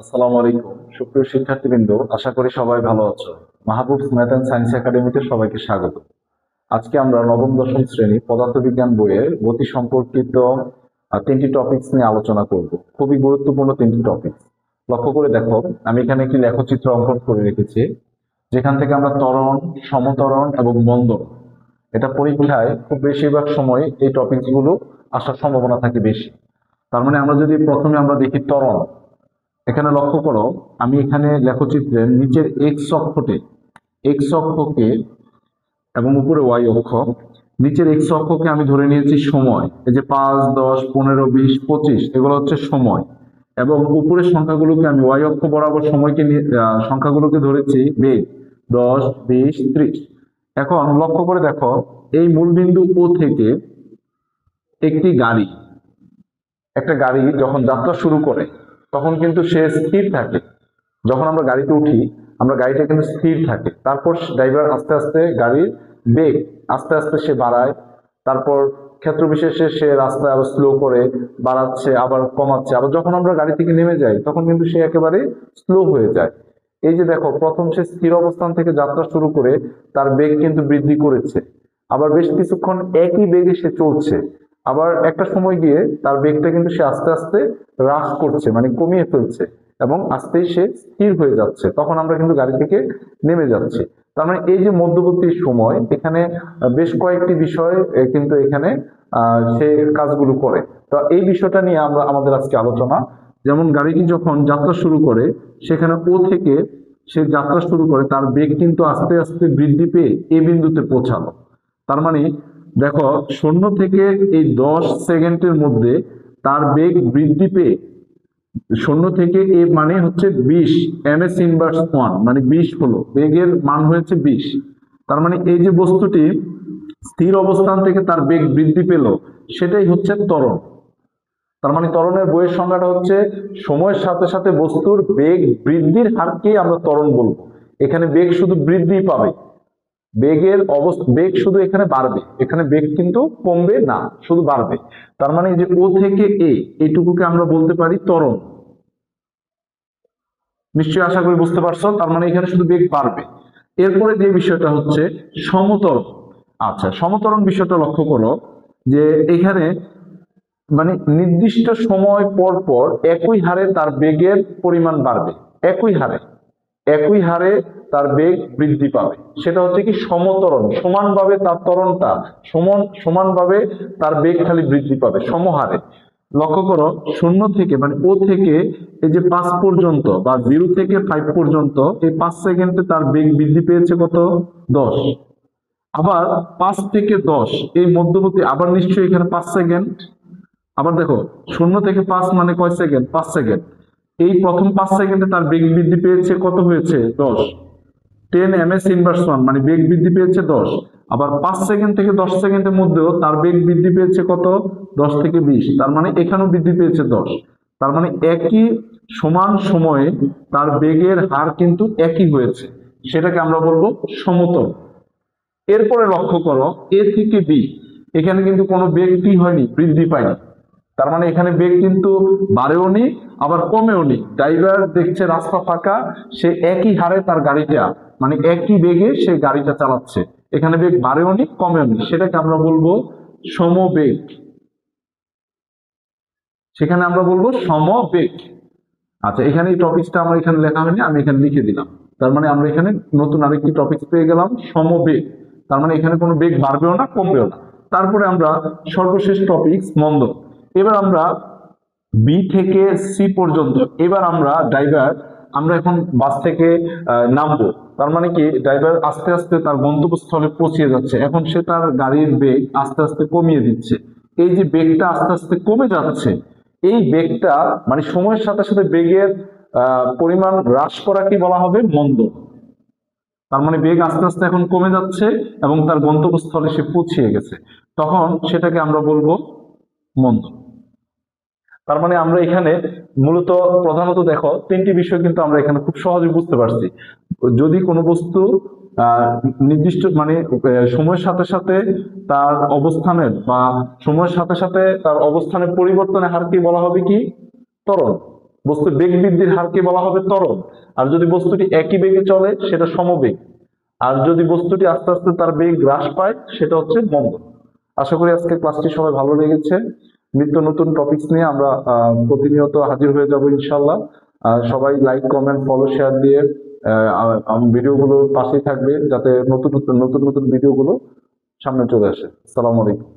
আসসালামু আলাইকুম সুপ্রিয় শিক্ষার্থীবৃন্দ, আশা করি সবাই ভালো আছো। মাহবুবস ম্যাথ অ্যান্ড সায়েন্স একাডেমিতে সবাইকে স্বাগত। আজকে আমরা নবম দশম শ্রেণী পদার্থবিজ্ঞান বইয়ের গতি সম্পর্কিত তিনটি টপিকস নিয়ে আলোচনা করব। খুবই গুরুত্বপূর্ণ তিনটি টপিক। লক্ষ্য করে দেখো, আমি এখানে একটি লেখচিত্র অঙ্কন করে রেখেছি, যেখান থেকে আমরা ত্বরণ, সমত্বরণ এবং মন্দন, এটা পরীক্ষায় খুব বেশিরভাগ সময় এই টপিকস গুলো আসার সম্ভাবনা থাকে বেশি। তার মানে আমরা যদি প্রথমে আমরা দেখি ত্বরণ। এখানে লক্ষ্য করো, আমি এখানে লেখচিত্রের নিচের এক্স অক্ষকে এবং উপরে ওয়াই অক্ষ, নিচের এক্স অক্ষকে আমি ধরে নিয়েছি সময়। এই যে 5, 10, 15, 20, 25 এগুলো হচ্ছে সময়, এবং উপরের সংখ্যাগুলোকে আমি ওয়াই অক্ষ বরাবর সময়কে সংখ্যাগুলোকে ধরেছি বেগ, 10, 20, 30। এখন লক্ষ্য করে দেখো, এই মূলবিন্দু ও থেকে একটি গাড়ি একটা গাড়ি যখন যাত্রা শুরু করে তখন কিন্তু সে স্থির থাকে। যখন আমরা গাড়িতে উঠি, আমরা গাড়িটা কিন্তু স্থির থাকে। তারপর ড্রাইভার আস্তে আস্তে গাড়ির বেগ আস্তে আস্তে সে বাড়ায়। তারপর ক্ষেত্র বিশেষে সে রাস্তা আবার স্লো করে বাড়াচ্ছে, আবার কমাচ্ছে। আবার যখন আমরা গাড়ি থেকে নেমে যাই তখন কিন্তু সে একেবারে স্লো হয়ে যায়। এই যে দেখো, প্রথম সে স্থির অবস্থান থেকে যাত্রা শুরু করে তার বেগ কিন্তু বৃদ্ধি করেছে, আবার বেশ কিছুক্ষণ একই বেগে সে চলছে, আবার একটা সময় গিয়ে তার বেগটা কিন্তু সে আস্তে আস্তে হ্রাস করছে, মানে কমিয়ে ফেলছে, এবং আস্তেই সে স্থির হয়ে যাচ্ছে। তখন আমরা কিন্তু গাড়ি থেকে নেমে যাচ্ছি। তার মানে এই যে মধ্যবর্তী সময়, এখানে বেশ কয়েকটি বিষয় কিন্তু এখানে সে কাজগুলো করে। তো এই বিষয়টা নিয়ে আমরা আমাদের আজকে আলোচনা। যেমন গাড়িটি যখন যাত্রা শুরু করে, সেখানে ও থেকে সে যাত্রা শুরু করে, তার বেগ কিন্তু আস্তে আস্তে বৃদ্ধি পেয়ে এ বিন্দুতে পৌঁছালো। তার মানে দেখো, 0 থেকে এই 10 সেকেন্ডের মধ্যে তার বেগ বৃদ্ধি পেয়ে 0 থেকে এ মানে হচ্ছে 20 ms ইনভার্স 1, মানে 20 হলো, বেগের মান হয়েছে 20। তার মানে এই যে বস্তুটি স্থির অবস্থান থেকে তার বেগ বৃদ্ধি পেল, সেটাই হচ্ছে ত্বরণ। তার মানে ত্বরণের বইয়ের সংজ্ঞাটা হচ্ছে সময়ের সাথে সাথে বস্তুর বেগ বৃদ্ধির হারকে আমরা ত্বরণ বলবো। এখানে বেগ শুধু বৃদ্ধি পাবে, বেগ শুধু এখানে বাড়বে, এখানে বেগ কিন্তু কমবে না, শুধু বাড়বে। তার মানে যে ও থেকে এ, এইটুকুকে আমরা বলতে পারি ত্বরণ। নিশ্চয়ই আশা করি বুঝতে পারছো। তার মানে এখানে শুধু বেগ বাড়বে। এরপরে যে বিষয়টা হচ্ছে সমত্বরণ। আচ্ছা, সমত্বরণ বিষয়টা লক্ষ্য করো, যে এখানে মানে নির্দিষ্ট সময় পর পর একই হারে তার বেগের পরিমাণ বাড়বে, একই হারে একই হারে তার বেগ বৃদ্ধি পাবে। সেটা হচ্ছে কি সমত্বরণ। সমানভাবে তার ত্বরণটা সমানভাবে তার বেগ খালি বৃদ্ধি পাবে সমহারে। লক্ষ্য করো, 0 থেকে মানে ও থেকে এই যে 5 পর্যন্ত, বা 0 থেকে 5 পর্যন্ত, এই 5 সেকেন্ডে তার বেগ বৃদ্ধি পেয়েছে কত? 10। আবার 5 থেকে 10 এই মধ্যবর্তী, আবার নিশ্চয়ই এখানে 5 সেকেন্ড। আবার দেখো, 0 থেকে 5 মানে কয় সেকেন্ড? 5 সেকেন্ড। এই প্রথম 5 সেকেন্ডে তার বেগ বৃদ্ধি পেয়েছে কত? হয়েছে 10। 10 ms ইনভার্স 1, মানে বেগ বৃদ্ধি পেয়েছে 10। আবার 5 সেকেন্ড থেকে 10 সেকেন্ডের মধ্যেও তার বেগ বৃদ্ধি পেয়েছে কত? 10 থেকে 20। তার মানে এখানেও বৃদ্ধি পেয়েছে 10। তার মানে একই সমান সময়ে তার বেগের হার কিন্তু একই হয়েছে, সেটাকে আমরা বলবো সমতল। এরপরে লক্ষ্য করো, এ থেকে বি, এখানে কিন্তু কোনো বেগ কি হয়নি? বৃদ্ধি পায়নি। তার মানে এখানে বেগ কিন্তু বাড়েও নি, আবার কমেও নি। ড্রাইভার দেখছে রাস্তা ফাঁকা, সে একই হারে তার গাড়িটা, মানে একই বেগে সে গাড়িটা চালাচ্ছে। এখানে বেগ বাড়েও নি, কমেও নি, সেটাকে আমরা বলবো সমবেগ। সেখানে আমরা বলবো সমবেগ। আচ্ছা, এখানে এই টপিকটা আমার এখানে লেখা হয়নি, আমি এখানে লিখে দিলাম। তার মানে আমরা এখানে নতুন আরেকটি টপিক পেয়ে গেলাম, সমবেগ। তার মানে এখানে কোনো বেগ বাড়বেও না, কমবেও না। তারপরে আমরা সর্বশেষ টপিক মন্দন। এবার আমরা বি থেকে সি পর্যন্ত, এবার আমরা আমরা এখন বাস থেকে নামবো। তার মানে কি, ড্রাইভার আস্তে আস্তে তার গন্তব্যস্থলে পৌঁছে যাচ্ছে। এখন সে তার গাড়ির বেগ আস্তে আস্তে কমিয়ে দিচ্ছে। এই যে বেগটা আস্তে আস্তে কমে যাচ্ছে, এই বেগটা মানে সময়ের সাথে সাথে বেগের পরিমাণ হ্রাস করা কি বলা হবে? মন্দন। তার মানে বেগ আস্তে আস্তে এখন কমে যাচ্ছে এবং তার গন্তব্যস্থলে সে পৌঁছে গেছে, তখন সেটাকে আমরা বলবো মন্দন। তার মানে আমরা এখানে মূলত প্রধানত দেখো, তিনটি বিষয় কিন্তু আমরা এখানে খুব সহজে বুঝতে পারছি। যদি কোনো বস্তু নির্দিষ্ট মানে সময়ের সাথে সাথে তার অবস্থানের, বা সময়ের সাথে সাথে তার অবস্থানের পরিবর্তনের হারকে বলা হবে কি? ত্বরণ। বস্তুর বেগ বৃদ্ধির হারকে বলা হবে ত্বরণ। আর যদি বস্তুটি একই বেগে চলে সেটা সমবেগ। আর যদি বস্তুটি আস্তে আস্তে তার বেগ হ্রাস পায় সেটা হচ্ছে মন্দন। আশা করি আজকে ক্লাসটি সবাই ভালো লেগেছে। নিত্য নতুন টপিকস নিয়ে আমরা প্রতিনিয়ত হাজির হয়ে যাব ইনশাল্লাহ। সবাই লাইক, কমেন্ট, ফলো, শেয়ার দিয়ে ভিডিওগুলোর পাশেই থাকবে, যাতে নতুন নতুন ভিডিওগুলো সামনে চলে আসে। আসসালামু আলাইকুম।